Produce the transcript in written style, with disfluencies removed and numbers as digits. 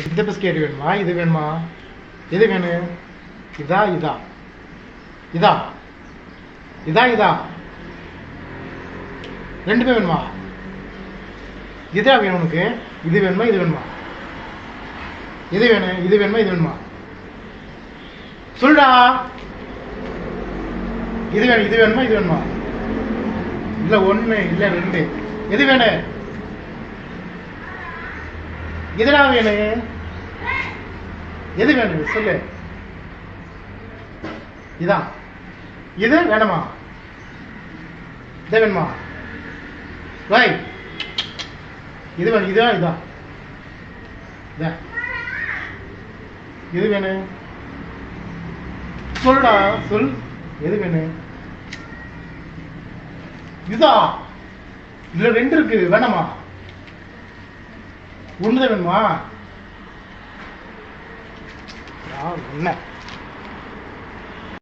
இந்த பிஸ்கெட் வேணுமா இது வேணுமா எது வேணும் இதா இதா இதா இதா இதா ரெண்டுமே வேணுமா இதா வேணும் உனக்கு இது வேணுமா இது வேணுமா எது வேணும் இது வேணுமா இது வேணுமா சொல்டா இது வேணும் இது வேணுமா இது வேணுமா இல்ல ஒண்ணு இல்ல ரெண்டு எது வேணும் எதுடா வேணும் எது வேணும் சொல்லு இதான் இது வேணுமா இது வேணுமா வை இது வேணும் இதா இதா எது வேணும் சொல்டா சொல் எது வேணும் இதா இதுல ரெண்டு இருக்கு வேணாமா ஒண்ணுதான் வேணுமா என்ன